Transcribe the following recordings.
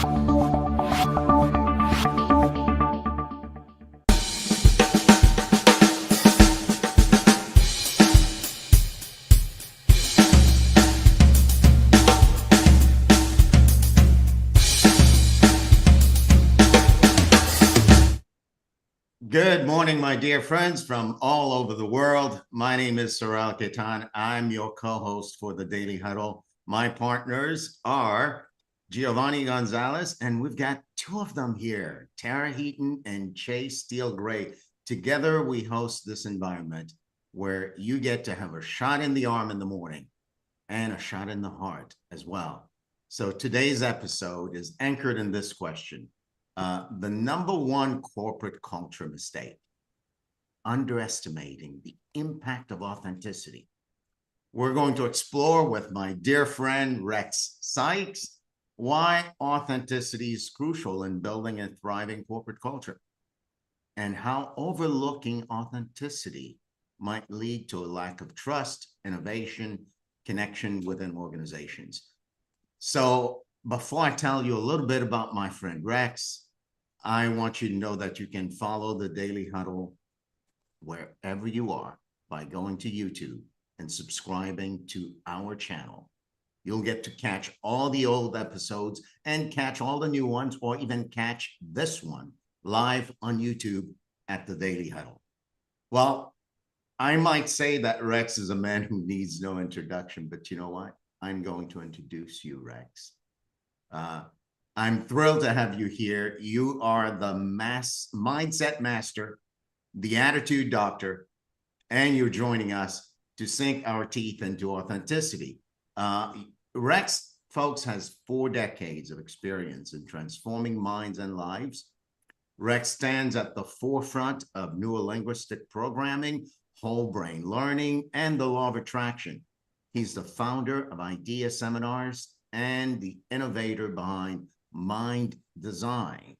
Good morning, my dear friends from all over the world. My name is Saral Ketan. I'm your co-host for the Daily Huddle. My partners are Giovanni Gonzalez, and we've got two of them here, Tara Heaton and Chase Steele Gray. Together, we host this environment where you get to have a shot in the arm in the morning and a shot in the heart as well. So today's episode is anchored in this question. The number one corporate culture mistake, underestimating the impact of authenticity. We're going to explore with my dear friend, Rex Sikes, why authenticity is crucial in building a thriving corporate culture and how overlooking authenticity might lead to a lack of trust, innovation, connection within organizations. So before I tell you a little bit about my friend Rex, I want you to know that you can follow the Daily Huddle wherever you are by going to YouTube and subscribing to our channel. You'll get to catch all the old episodes and catch all the new ones, or even catch this one live on YouTube at the Daily Huddle. Well, I might say that Rex is a man who needs no introduction, but you know what? I'm going to introduce you, Rex. I'm thrilled to have you here. You are the mindset master, the attitude doctor, and you're joining us to sink our teeth into authenticity. Rex, folks, has 4 decades of experience in transforming minds and lives. Rex stands at the forefront of neurolinguistic programming, whole brain learning, and the law of attraction. He's the founder of IDEA Seminars and the innovator behind Mind Design.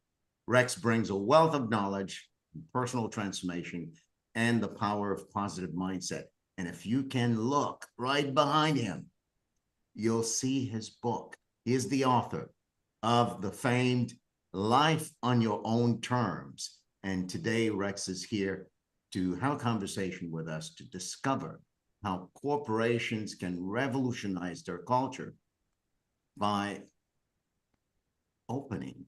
Rex brings a wealth of knowledge, personal transformation, and the power of positive mindset. And if you can look right behind him, you'll see his book. He is the author of the famed Life on Your Own Terms. And today, Rex is here to have a conversation with us to discover how corporations can revolutionize their culture by opening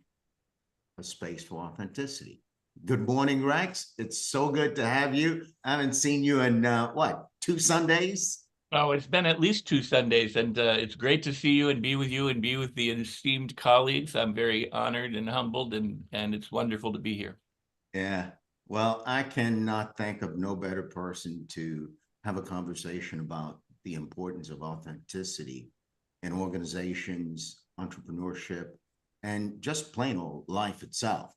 a space for authenticity. Good morning, Rex. It's so good to have you. I haven't seen you in, 2 Sundays? Oh, it's been at least 2 Sundays, and it's great to see you and be with the esteemed colleagues. I'm very honored and humbled, and it's wonderful to be here. Yeah. Well, I cannot think of no better person to have a conversation about the importance of authenticity in organizations, entrepreneurship, and just plain old life itself.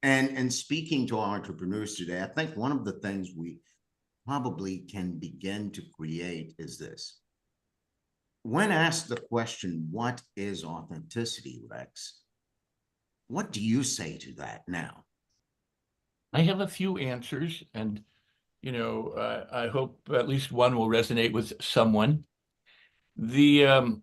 And speaking to our entrepreneurs today, I think one of the things we probably can begin to create is this. When asked the question, what is authenticity, Rex? What do you say to that now? I have a few answers, and I hope at least one will resonate with someone. In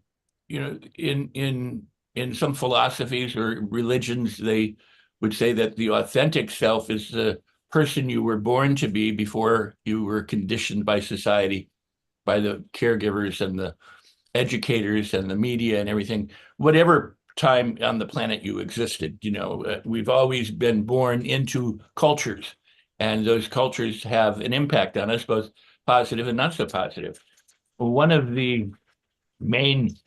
some philosophies or religions, they would say that the authentic self is the person you were born to be before you were conditioned by society, by the caregivers and the educators and the media and everything, whatever time on the planet you existed. We've always been born into cultures, and those cultures have an impact on us, both positive and not so positive. One of the main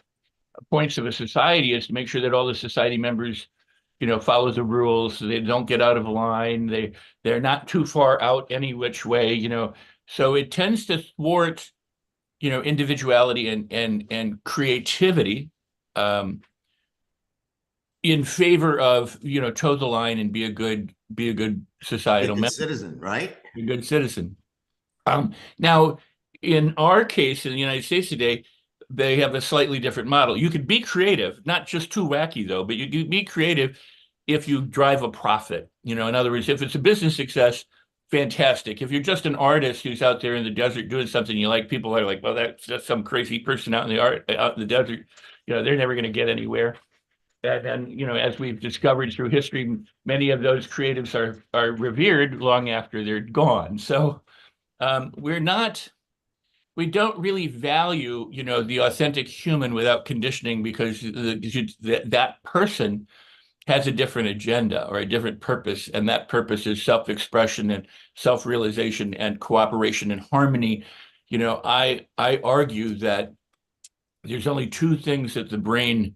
points of a society is to make sure that all the society members, follow the rules. They don't get out of line. They're not too far out any which way, So it tends to thwart, individuality and creativity in favor of, toe the line and be a good societal member. Citizen, right? Be a good citizen. Now, in our case, in the United States today, they have a slightly different model. You could be creative, not just too wacky though, but you could be creative if you drive a profit. In other words, if it's a business success, fantastic. If you're just an artist who's out there in the desert doing something you like, people are like, well, that's just some crazy person out in the desert. They're never going to get anywhere. And you know, as we've discovered through history, many of those creatives are revered long after they're gone. So we don't really value, you know, the authentic human without conditioning, because that person has a different agenda or a different purpose, and that purpose is self-expression and self-realization and cooperation and harmony. You know, I argue that there's only two things that the brain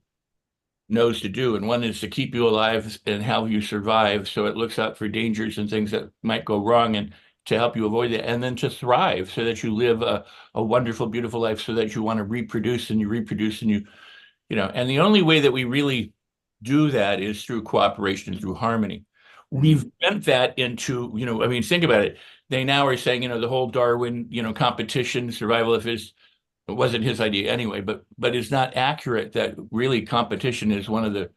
knows to do, and one is to keep you alive and help you survive, so it looks out for dangers and things that might go wrong, and to help you avoid it, and then to thrive so that you live a wonderful, beautiful life, so that you want to reproduce and you reproduce and you know, and the only way that we really do that is through cooperation, through harmony. We've bent that into, you know, I mean, think about it. They now are saying, you know, the whole Darwin, you know, competition, survival of his, it wasn't his idea anyway, but it's not accurate that really competition is one of the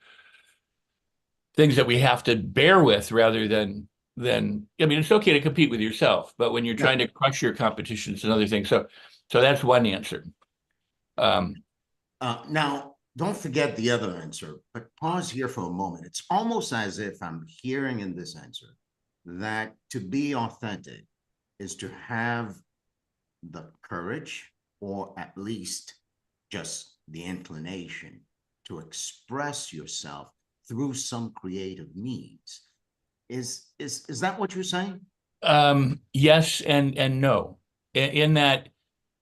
things that we have to bear with, rather than I mean, it's okay to compete with yourself, but when you're trying to crush your competition, it's another thing. So that's one answer. Now, don't forget the other answer, but pause here for a moment. It's almost as if I'm hearing in this answer that to be authentic is to have the courage, or at least just the inclination, to express yourself through some creative means. Is that what you're saying? Yes and no. In that,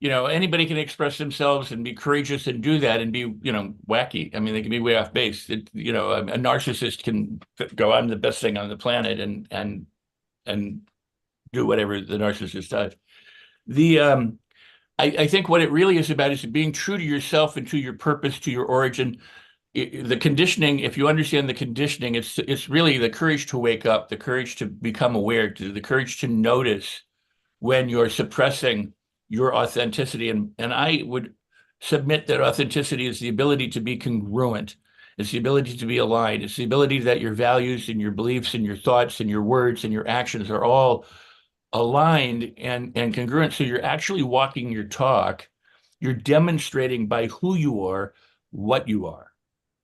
you know, anybody can express themselves and be courageous and do that and be, you know, wacky. I mean, they can be way off base. You know, a narcissist can go, I'm the best thing on the planet, and do whatever the narcissist does. I think what it really is about is being true to yourself and to your purpose, to your origin. The conditioning, if you understand the conditioning, it's really the courage to wake up, the courage to become aware, the courage to notice when you're suppressing your authenticity. And I would submit that authenticity is the ability to be congruent. It's the ability to be aligned. It's the ability that your values and your beliefs and your thoughts and your words and your actions are all aligned and congruent. So you're actually walking your talk. You're demonstrating by who you are, what you are.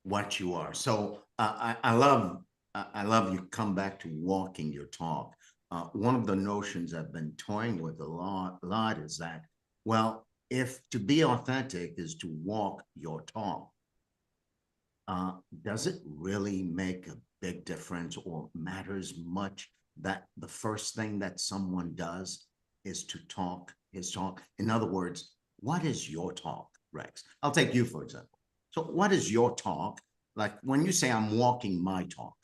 What you are. So I love you come back to walking your talk. One of the notions I've been toying with a lot is that, well, if to be authentic is to walk your talk, does it really make a big difference, or matters much that the first thing that someone does is to talk his talk? In other words, what is your talk, Rex? I'll take you, for example. So what is your talk? Like when you say I'm walking my talk,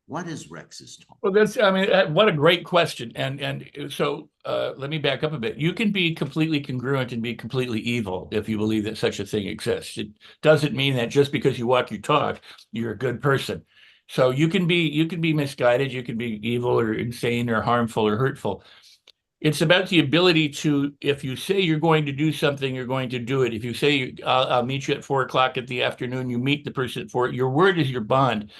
what is Rex's talk? Well, I mean, what a great question. And so let me back up a bit. You can be completely congruent and be completely evil if you believe that such a thing exists. It doesn't mean that just because you walk your talk, you're a good person. So you can be misguided, you can be evil or insane or harmful or hurtful. It's about the ability to, if you say you're going to do something, you're going to do it. If you say, I'll meet you at 4 o'clock in the afternoon, you meet the person at 4, your word is your bond.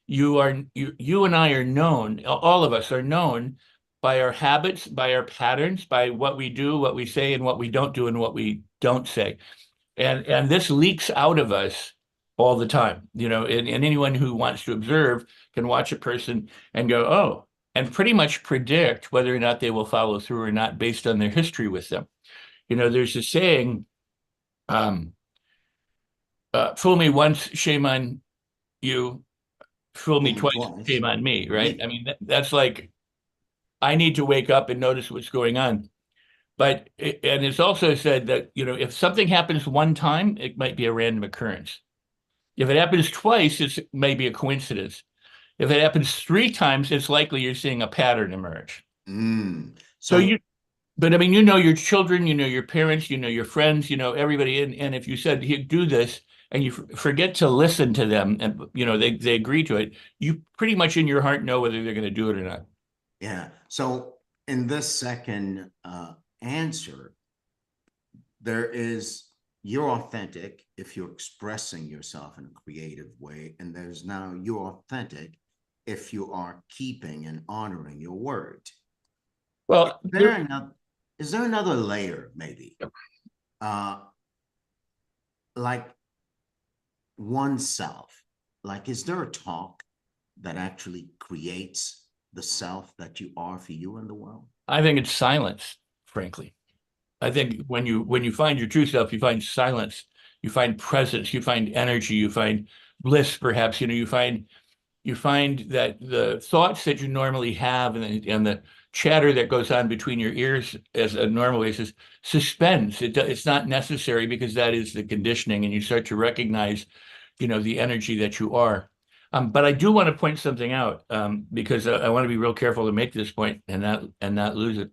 You and I are known, all of us are known by our habits, by our patterns, by what we do, what we say, and what we don't do, and what we don't say. And this leaks out of us all the time, you know, and anyone who wants to observe can watch a person and go, oh, and pretty much predict whether or not they will follow through or not based on their history with them. You know, there's a saying, fool me once, shame on you. Fool me twice, shame on me, right? I mean, that's like, I need to wake up and notice what's going on. And it's also said that, you know, if something happens one time, it might be a random occurrence. If it happens twice, it may be a coincidence. If it happens 3 times, it's likely you're seeing a pattern emerge. But I mean, you know your children, you know your parents, you know your friends, you know everybody. And if you said, "Here, do this," and you forget to listen to them, and you know they agree to it, you pretty much in your heart know whether they're going to do it or not. Yeah. So in this second answer, there is, you're authentic if you're expressing yourself in a creative way, and there's now you're authentic if you are keeping and honoring your word. Well, is there another layer, maybe? Like oneself, like, is there a talk that actually creates the self that you are for you in the world? I think it's silence, frankly. I think when you find your true self, you find silence, you find presence, you find energy, you find bliss, perhaps. You find that the thoughts that you normally have and the chatter that goes on between your ears as a normal basis suspends. It's not necessary because that is the conditioning, and you start to recognize, the energy that you are. But I do want to point something out because I want to be real careful to make this point and not lose it.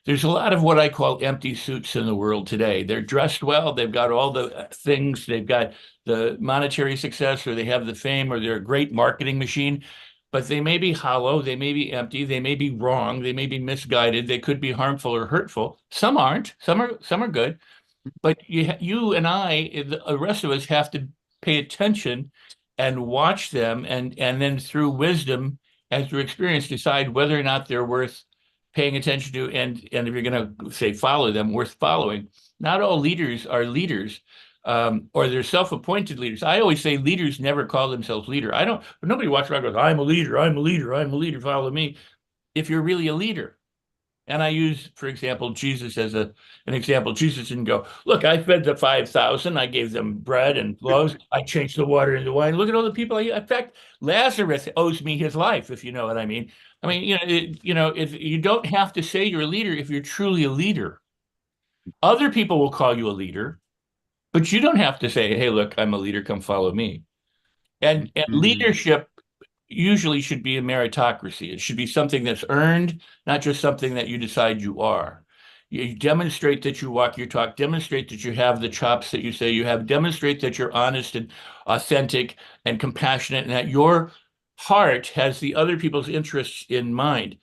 There's a lot of what I call empty suits in the world today. They're dressed well. They've got all the things. They've got the monetary success, or they have the fame, or they're a great marketing machine, but they may be hollow. They may be empty. They may be wrong. They may be misguided. They could be harmful or hurtful. Some aren't. Some are good. But you and I, the rest of us, have to pay attention and watch them, and then through wisdom and through experience, decide whether or not they're worth paying attention to, and if you're going to say follow them, worth following. Not all leaders are leaders, or they're self-appointed leaders. I always say leaders never call themselves leader. Nobody walks around and goes, I'm a leader, I'm a leader, I'm a leader, follow me. If you're really a leader. And I use, for example, Jesus as an example. Jesus didn't go, look, I fed the 5,000. I gave them bread and loaves. I changed the water into wine. Look at all the people. In fact, Lazarus owes me his life, if you know what I mean. I mean, if you don't have to say you're a leader if you're truly a leader. Other people will call you a leader, but you don't have to say, hey, look, I'm a leader. Come follow me. And leadership usually should be a meritocracy. It should be something that's earned, not just something that you decide you are. You demonstrate that you walk your talk, demonstrate that you have the chops that you say you have, demonstrate that you're honest and authentic and compassionate, and that your heart has the other people's interests in mind.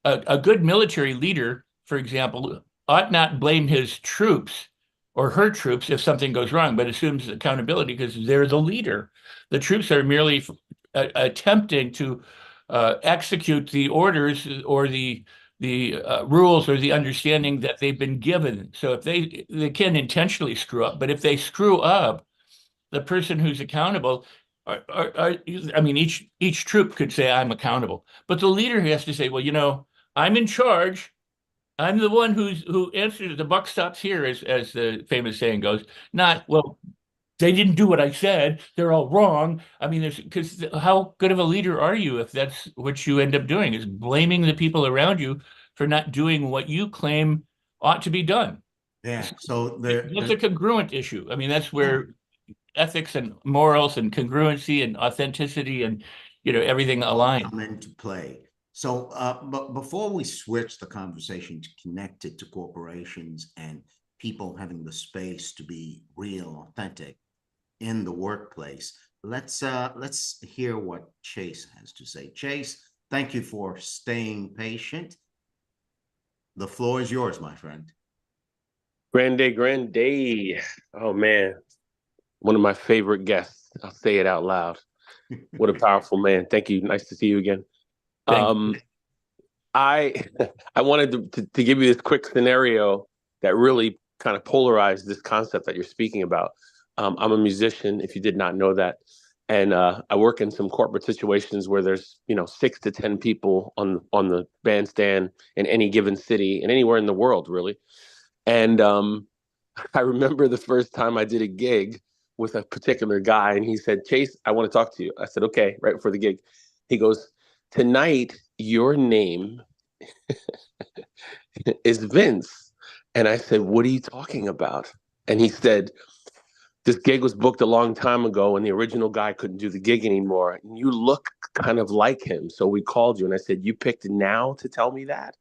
A good military leader, for example, ought not blame his troops or her troops if something goes wrong, but assumes accountability because they're the leader. The troops are merely attempting to execute the orders or the rules or the understanding that they've been given. So if they can intentionally screw up, but if they screw up, the person who's accountable I mean, each troop could say I'm accountable, but the leader has to say, well, I'm in charge. I'm the one who answers. The buck stops here, as the famous saying goes. Not, well, they didn't do what I said. They're all wrong. I mean, because how good of a leader are you if that's what you end up doing, is blaming the people around you for not doing what you claim ought to be done? Yeah. So That's a congruent issue. I mean, that's where ethics and morals and congruency and authenticity and everything align. come into play. So, but before we switch the conversation to connect it to corporations and people having the space to be real, authentic in the workplace, let's hear what Chase has to say. Chase, thank you for staying patient. The floor is yours, my friend. Grand day. Oh man, one of my favorite guests. I'll say it out loud. What a powerful man. Thank you. Nice to see you again. I wanted to give you this quick scenario that really kind of polarized this concept that you're speaking about. I'm a musician, if you did not know that. And I work in some corporate situations where there's, 6 to 10 people on the bandstand in any given city and anywhere in the world, really. And I remember the first time I did a gig with a particular guy, and he said, Chase, I want to talk to you. I said, okay, right before the gig. He goes, tonight, your name is Vince. And I said, what are you talking about? And he said, this gig was booked a long time ago and the original guy couldn't do the gig anymore. And you look kind of like him. So we called you. And I said, you picked now to tell me that?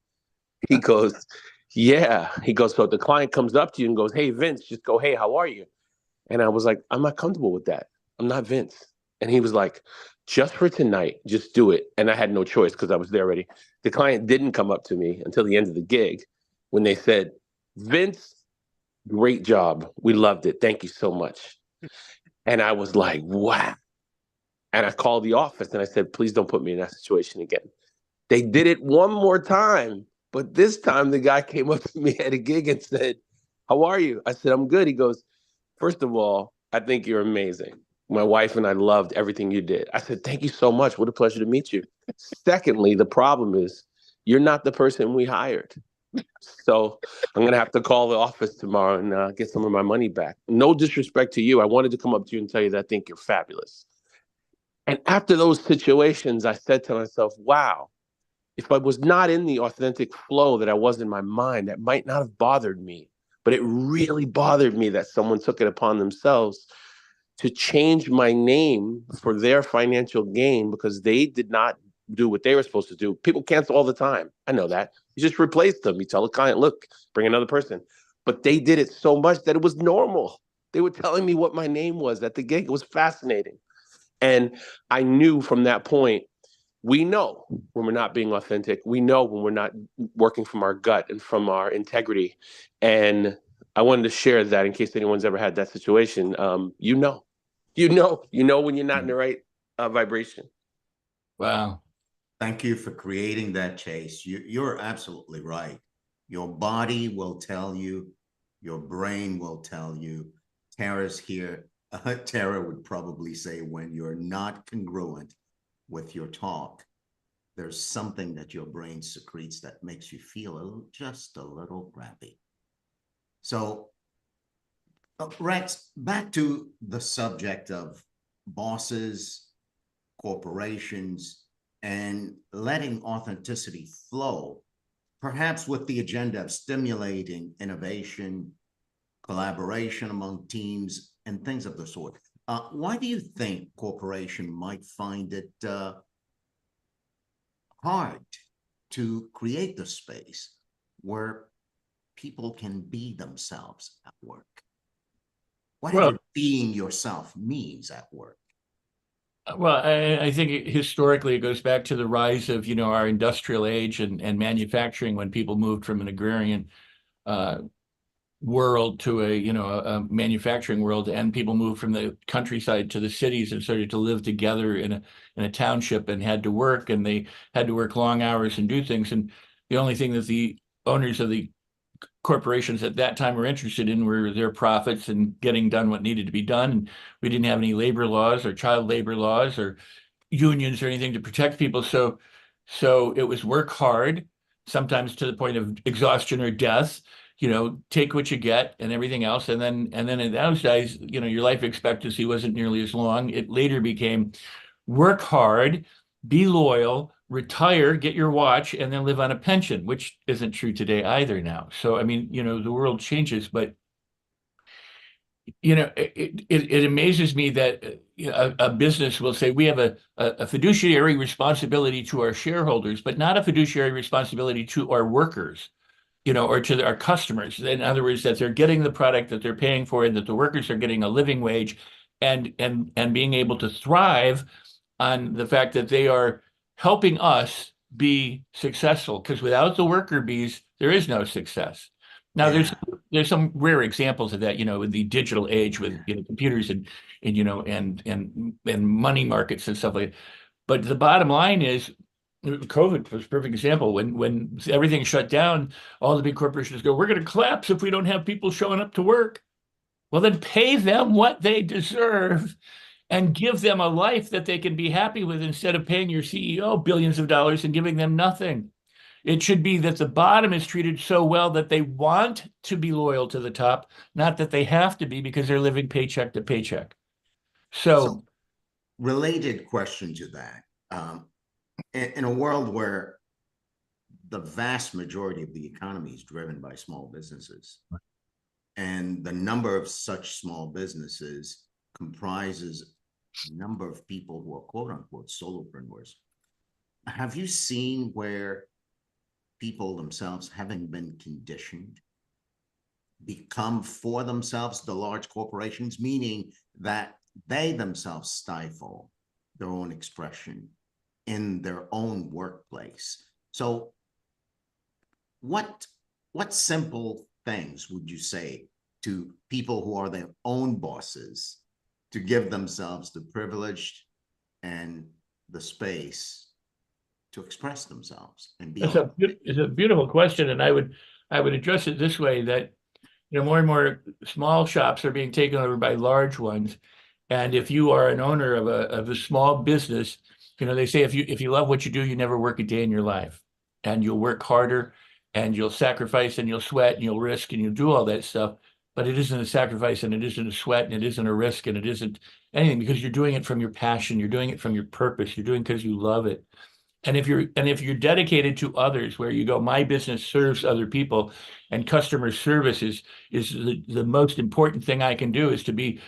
He goes, yeah. He goes, so the client comes up to you and goes, hey, Vince, just go, hey, how are you? And I was like, I'm not comfortable with that. I'm not Vince. And he was like, just for tonight, just do it. And I had no choice because I was there already. The client didn't come up to me until the end of the gig when they said, Vince, great job. We loved it. Thank you so much. And I was like, wow. And I called the office and I said, please don't put me in that situation again. They did it one more time. But this time the guy came up to me at a gig and said, how are you? I said, I'm good. He goes, first of all, I think you're amazing. My wife and I loved everything you did. I said, thank you so much. What a pleasure to meet you. Secondly, the problem is you're not the person we hired. So I'm going to have to call the office tomorrow and get some of my money back. No disrespect to you. I wanted to come up to you and tell you that I think you're fabulous. And after those situations, I said to myself, wow, if I was not in the authentic flow that I was in my mind, that might not have bothered me. But it really bothered me that someone took it upon themselves to change my name for their financial gain because they did not do what they were supposed to do. People cancel all the time. I know that. You just replace them. You tell the client, look, bring another person. But they did it so much that it was normal. They were telling me what my name was at the gig. It was fascinating. And I knew from that point, we know when we're not being authentic. We know when we're not working from our gut and from our integrity. And I wanted to share that in case anyone's ever had that situation. You know when you're not in the right vibration. Wow. Thank you for creating that, Chase. You're absolutely right. Your body will tell you, your brain will tell you. Tara's here. Tara would probably say when you're not congruent with your talk, there's something that your brain secretes that makes you feel just a little crappy. So, Rex, back to the subject of bosses, corporations, and letting authenticity flow, perhaps with the agenda of stimulating innovation, collaboration among teams, and things of the sort. Why do you think corporation might find it hard to create the space where people can be themselves at work? Whatever being yourself means at work. Well, I think historically it goes back to the rise of, our industrial age and manufacturing when people moved from an agrarian world to a manufacturing world, and people moved from the countryside to the cities and started to live together in a township and had to work, and they had to work long hours and do things. And the only thing that the owners of the corporations at that time were interested in were their profits and getting done what needed to be done. And we didn't have any labor laws or child labor laws or unions or anything to protect people. So it was work hard, sometimes to the point of exhaustion or death, take what you get and everything else. And then in those days, your life expectancy wasn't nearly as long. It later became work hard, be loyal, retire, get your watch, and then live on a pension, which isn't true today either now. So, I mean, the world changes, but, it amazes me that a business will say we have a fiduciary responsibility to our shareholders, but not a fiduciary responsibility to our workers, or to our customers. In other words, that they're getting the product that they're paying for and that the workers are getting a living wage and being able to thrive on the fact that they are helping us be successful, because without the worker bees, there is no success. Now, there's some rare examples of that, in the digital age with computers and money markets and stuff like that. But the bottom line is, COVID was a perfect example. When everything shut down, all the big corporations go, we're going to collapse if we don't have people showing up to work. Well, then pay them what they deserve and give them a life that they can be happy with, instead of paying your CEO billions of dollars and giving them nothing. It should be that the bottom is treated so well that they want to be loyal to the top, not that they have to be because they're living paycheck to paycheck. So related question to that. In a world where the vast majority of the economy is driven by small businesses, and the number of such small businesses comprises a number of people who are quote unquote solopreneurs, have you seen where people themselves, having been conditioned, become for themselves the large corporations, meaning that they themselves stifle their own expression in their own workplace? So what simple things would you say to people who are their own bosses to give themselves the privilege and the space to express themselves and be? It's a beautiful question, and I would address it this way: that more and more small shops are being taken over by large ones, And if you are an owner of a small business, they say if you love what you do, you never work a day in your life, and you'll work harder, and you'll sacrifice, and you'll sweat, and you'll risk, and you'll do all that stuff. But it isn't a sacrifice, and it isn't a sweat, and it isn't a risk, and it isn't anything, because you're doing it from your passion, you're doing it from your purpose, you're doing it because you love it. And if you're dedicated to others, where you go, my business serves other people, and customer service is the most important thing I can do, is to be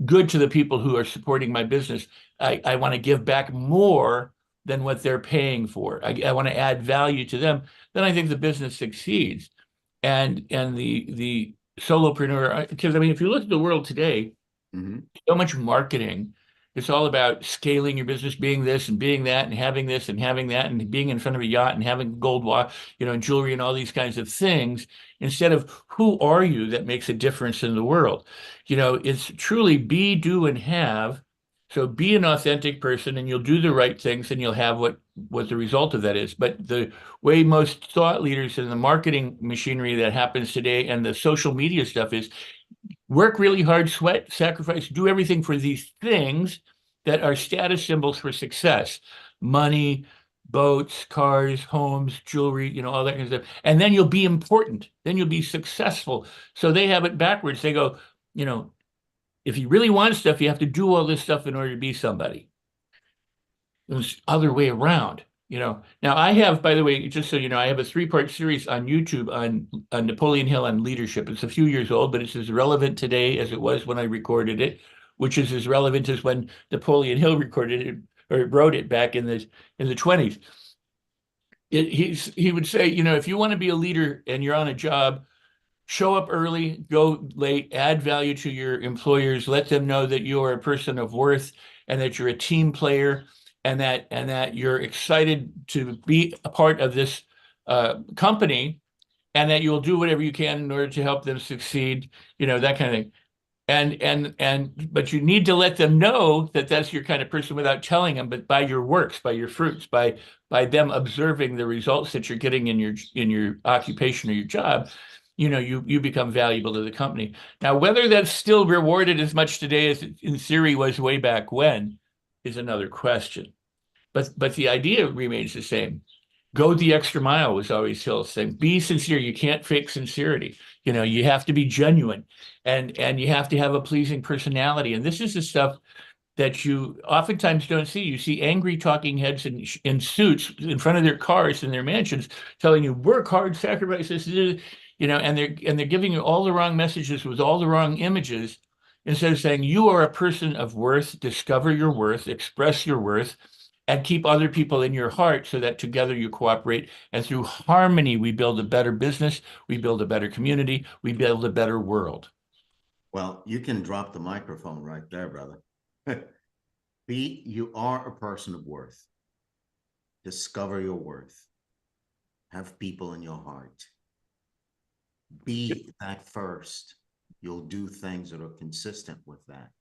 good to the people who are supporting my business. I want to give back more than what they're paying for. I want to add value to them. Then I think the business succeeds. And the solopreneur, because I mean, if you look at the world today, so much marketing. It's all about scaling your business, being this and being that, and having this and having that, and being in front of a yacht and having gold watch, and jewelry and all these kinds of things, instead of who are you that makes a difference in the world. It's truly be, do, and have. So be an authentic person, and you'll do the right things, and you'll have what the result of that is. But the way most thought leaders in the marketing machinery that happens today and the social media stuff is, work really hard, sweat, sacrifice, do everything for these things that are status symbols for success: money, boats, cars, homes, jewelry, all that kind of stuff. And then you'll be important. Then you'll be successful. So they have it backwards. They go, if you really want stuff, you have to do all this stuff in order to be somebody. It's the other way around. Now I have, by the way, just so you know, I have a 3-part series on YouTube on Napoleon Hill on leadership. It's a few years old, but it's as relevant today as it was when I recorded it, which is as relevant as when Napoleon Hill recorded it or wrote it back in the 20s. He would say, if you want to be a leader and you're on a job, show up early, go late, add value to your employers, let them know that you are a person of worth and that you're a team player, and that you're excited to be a part of this company, and that you'll do whatever you can in order to help them succeed, that kind of thing. But you need to let them know that that's your kind of person without telling them, but by your works, by your fruits, by them observing the results that you're getting in your occupation or your job, you become valuable to the company. Now, whether that's still rewarded as much today as it in theory was way back when is another question. But the idea remains the same. Go the extra mile was always Hill's thing. Be sincere. You can't fake sincerity. You have to be genuine, and you have to have a pleasing personality. And this is the stuff that you oftentimes don't see. You see angry talking heads in suits in front of their cars in their mansions telling you, work hard, sacrifice this, and they're giving you all the wrong messages with all the wrong images, instead of saying you are a person of worth, discover your worth, express your worth, and keep other people in your heart, so that together you cooperate. And through harmony, we build a better business, we build a better community, we build a better world. Well, you can drop the microphone right there, brother. You are a person of worth. Discover your worth. Have people in your heart. Be that first. You'll do things that are consistent with that,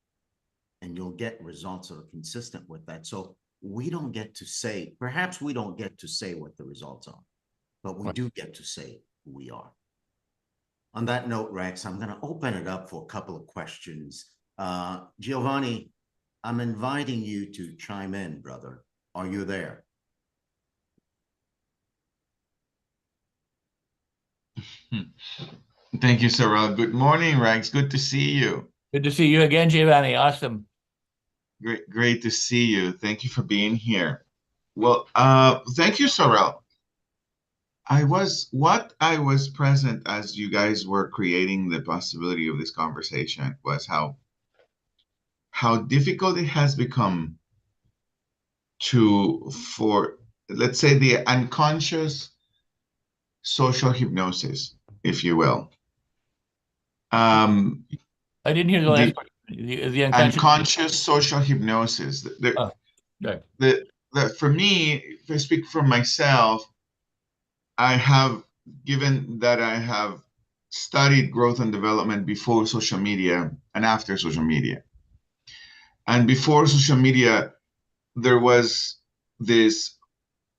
and you'll get results that are consistent with that. So we don't get to say, perhaps we don't get to say what the results are, but we do get to say who we are. On that note, Rex, I'm going to open it up for a couple of questions. Giovanni, I'm inviting you to chime in, brother. Are you there? Thank you, Sorrel. Good morning, Rex. Good to see you. Good to see you again, Giovanni. Awesome. Great to see you. Thank you for being here. Well, thank you, Sorrel. I was present as you guys were creating the possibility of this conversation was how difficult it has become for, let's say, the unconscious social hypnosis, if you will. I didn't hear the last part. The unconscious social hypnosis. Right. For me, if I speak for myself, given that I have studied growth and development before social media and after social media. And before social media, there was this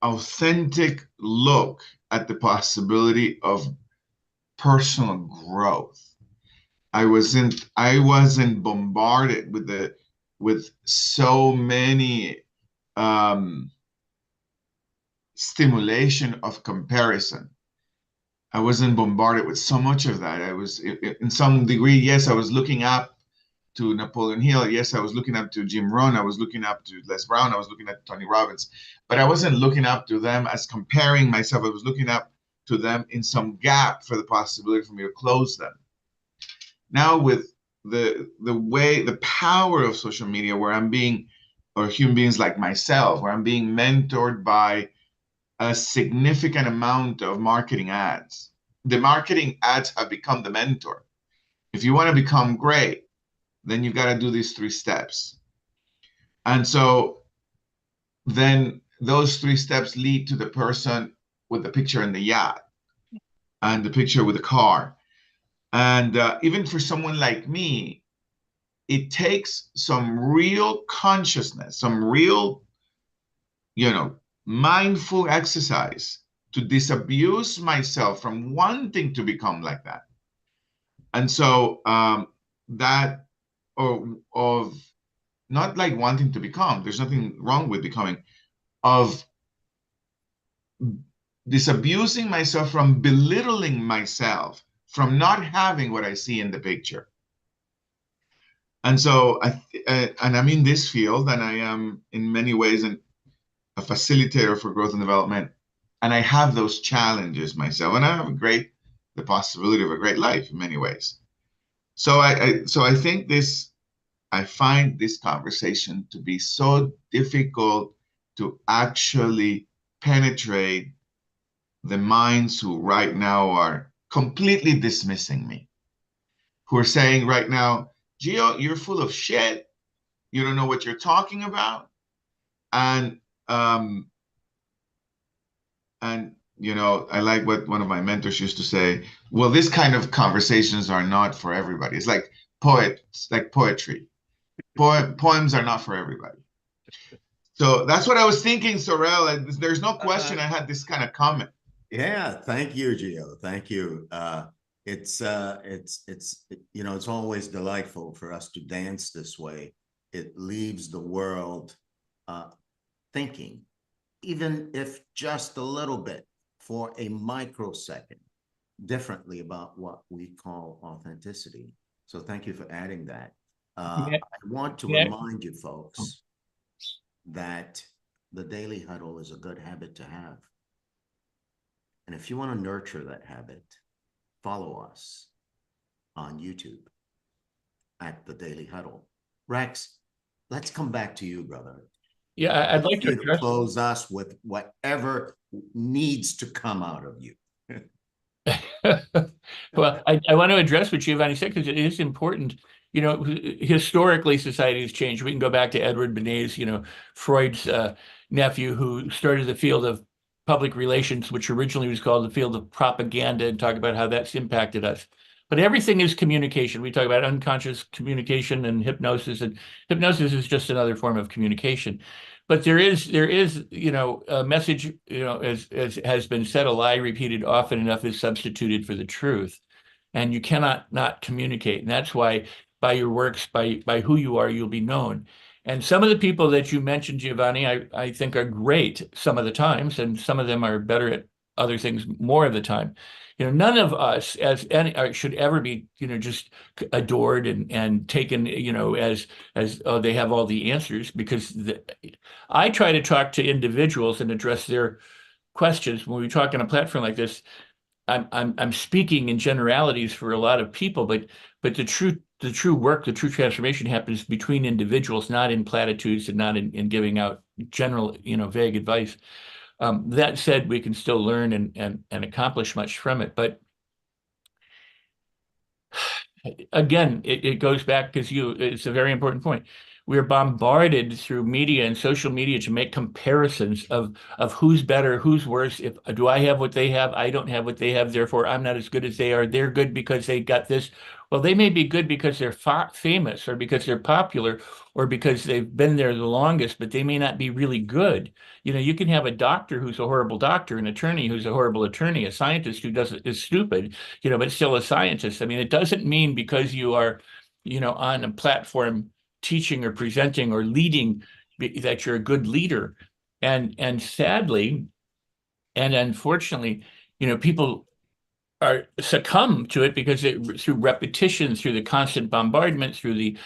authentic look at the possibility of personal growth. I wasn't bombarded with so many stimulation of comparison. I wasn't bombarded with so much of that. I was, in some degree, yes, I was looking up to Napoleon Hill. Yes, I was looking up to Jim Rohn. I was looking up to Les Brown. I was looking at Tony Robbins. But I wasn't looking up to them as comparing myself. I was looking up to them in some gap for the possibility for me to close them. Now with the power of social media, where I'm being, or human beings like myself, where I'm being mentored by a significant amount of marketing ads. The marketing ads have become the mentor. If you want to become great, then you've got to do these 3 steps. And so then those 3 steps lead to the person with the picture in the yacht and the picture with the car. And even for someone like me, it takes some real consciousness, some real, mindful exercise to disabuse myself from wanting to become like that. And so that, or of not like wanting to become, there's nothing wrong with becoming, of disabusing myself from belittling myself, from not having what I see in the picture. And so, and I'm in this field, and I am in many ways a facilitator for growth and development, and I have those challenges myself, and I have the possibility of a great life in many ways. So I think I find this conversation to be so difficult to actually penetrate the minds who right now are completely dismissing me, who are saying right now, Gio, you're full of shit. You don't know what you're talking about. And I like what one of my mentors used to say, well, this kind of conversations are not for everybody. It's like poetry. Poems are not for everybody. So that's what I was thinking, Sorel. There's no question I had this kind of comment. Yeah, thank you, Gio. Thank you. It's always delightful for us to dance this way. It leaves the world thinking, even if just a little bit, for a microsecond, differently about what we call authenticity. So thank you for adding that. I want to remind you folks that the Daily Huddle is a good habit to have. And if you want to nurture that habit, follow us on YouTube at the Daily Huddle. Rex, let's come back to you, brother. Yeah, I'd like to close us with whatever needs to come out of you. Well, I want to address what Giovanni said, because it is important. Historically, society has changed. We can go back to Edward Bernays, Freud's nephew, who started the field of public relations, which originally was called the field of propaganda, and talk about how that's impacted us. But everything is communication. We talk about unconscious communication and hypnosis is just another form of communication. But there is, a message, as has been said, a lie repeated often enough is substituted for the truth. And you cannot not communicate. And that's why by your works, by who you are, you'll be known. And some of the people that you mentioned, Giovanni, I think are great some of the times, and some of them are better at other things more of the time. None of us should ever be, just adored and taken, as oh, they have all the answers, because I try to talk to individuals and address their questions. When we talk on a platform like this, I'm speaking in generalities for a lot of people, but the true work, the true transformation happens between individuals, not in platitudes and not in giving out general, vague advice. That said, we can still learn and accomplish much from it. But again, it goes back, because it's a very important point. We're bombarded through media and social media to make comparisons of who's better, who's worse. Do I have what they have? I don't have what they have. Therefore, I'm not as good as they are. They're good because they got this. Well, they may be good because they're famous or because they're popular or because they've been there the longest, but they may not be really good. You can have a doctor who's a horrible doctor, an attorney who's a horrible attorney, a scientist who is stupid, but still a scientist. I mean, it doesn't mean because you are, on a platform teaching or presenting or leading that you're a good leader. And sadly, and unfortunately, people are succumb to it because through repetition, through the constant bombardment, through the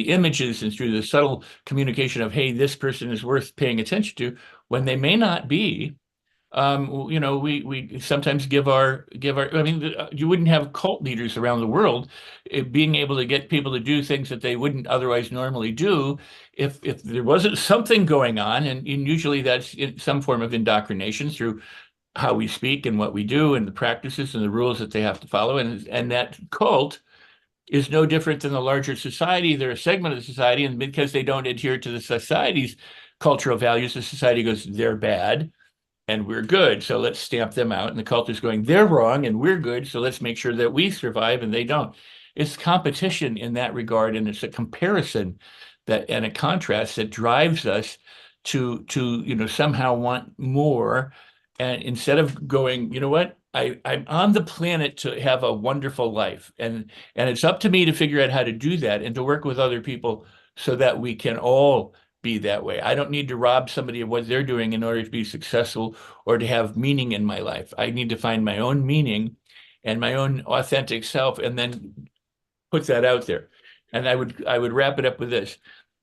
images and through the subtle communication of, hey, this person is worth paying attention to, when they may not be. We sometimes give our. I mean, you wouldn't have cult leaders around the world being able to get people to do things that they wouldn't otherwise normally do if there wasn't something going on, and usually that's in some form of indoctrination through how we speak and what we do and the practices and the rules that they have to follow. And that cult is no different than the larger society. They're a segment of the society, and because they don't adhere to the society's cultural values, the society goes, they're bad and we're good, so let's stamp them out. And the cult is going, they're wrong and we're good, so let's make sure that we survive and they don't. It's competition in that regard, and it's a comparison and a contrast that drives us to somehow want more. And instead of going, you know what, I'm on the planet to have a wonderful life, and it's up to me to figure out how to do that and to work with other people so that we can all be that way. I don't need to rob somebody of what they're doing in order to be successful or to have meaning in my life. I need to find my own meaning and my own authentic self, and then put that out there. And I would wrap it up with this.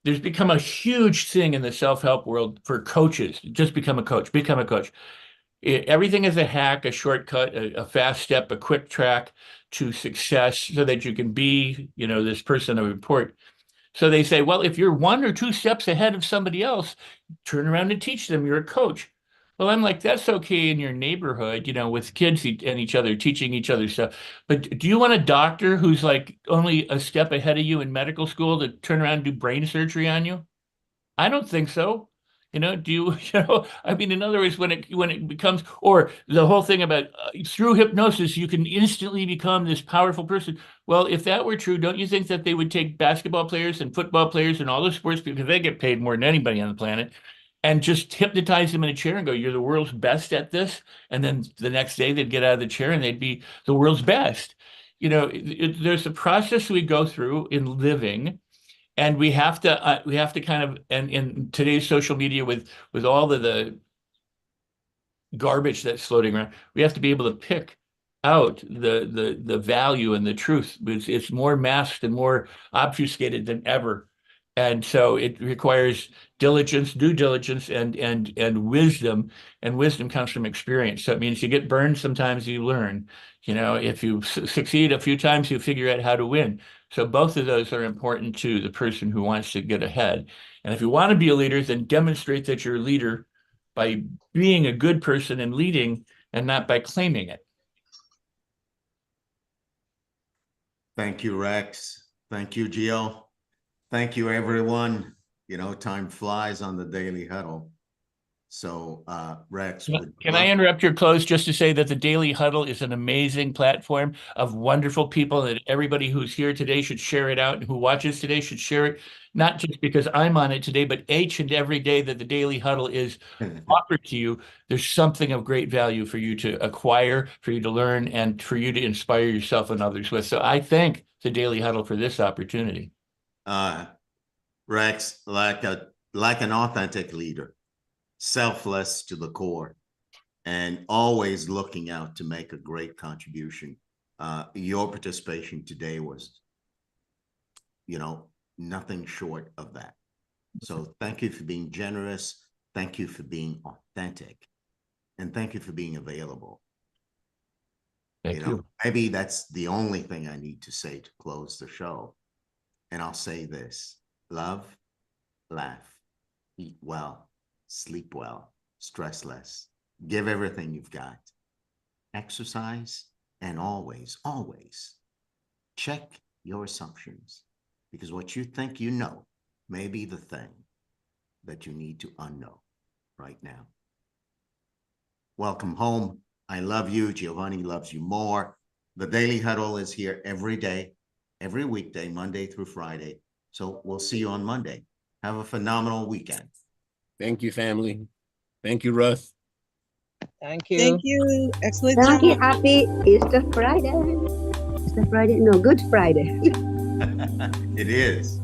There's become a huge thing in the self-help world for coaches. Just become a coach, become a coach. Everything is a hack, a shortcut, a fast step, a quick track to success so that you can be, this person of import. So they say, well, if you're 1 or 2 steps ahead of somebody else, turn around and teach them. You're a coach. Well, I'm like, that's okay in your neighborhood, with kids and each other, teaching each other stuff. But do you want a doctor who's like only a step ahead of you in medical school to turn around and do brain surgery on you? I don't think so. Do you, I mean, in other words, when it becomes, or the whole thing about through hypnosis, you can instantly become this powerful person. Well, if that were true, don't you think that they would take basketball players and football players and all those sports, because they get paid more than anybody on the planet, and just hypnotize them in a chair and go, you're the world's best at this. And then the next day they'd get out of the chair and they'd be the world's best. There's a process we go through in living. And we have to kind of, and in today's social media with all of the garbage that's floating around, we have to be able to pick out the value and the truth. It's more masked and more obfuscated than ever. And so it requires diligence, due diligence, and wisdom. And wisdom comes from experience. So it means you get burned sometimes, you learn. If you succeed a few times, you figure out how to win. So both of those are important to the person who wants to get ahead. And if you want to be a leader, then demonstrate that you're a leader by being a good person and leading, and not by claiming it. Thank you, Rex. Thank you, Gio. Thank you, everyone. Time flies on the Daily Huddle. So, Rex, can I interrupt your close just to say that the Daily Huddle is an amazing platform of wonderful people, that everybody who's here today should share it out, and who watches today should share it, not just because I'm on it today, but each and every day that the Daily Huddle is offered to you, there's something of great value for you to acquire, for you to learn, and for you to inspire yourself and others with. So I thank the Daily Huddle for this opportunity. Rex, like an authentic leader, selfless to the core, and always looking out to make a great contribution. Your participation today was, nothing short of that. So thank you for being generous. Thank you for being authentic. And thank you for being available. Thank you. Maybe that's the only thing I need to say to close the show. And I'll say this: love, laugh, eat well, sleep well, stress less, give everything you've got, exercise, and always, always check your assumptions, because what you think you know may be the thing that you need to unknow right now. Welcome home. I love you. Giovanni loves you more. The Daily Huddle is here every day, every weekday, Monday through Friday. So we'll see you on Monday. Have a phenomenal weekend. Thank you, family. Thank you, Russ. Thank you. Thank you. Excellent Thank you. job. Happy Easter Friday. Easter Friday? No, Good Friday. It is.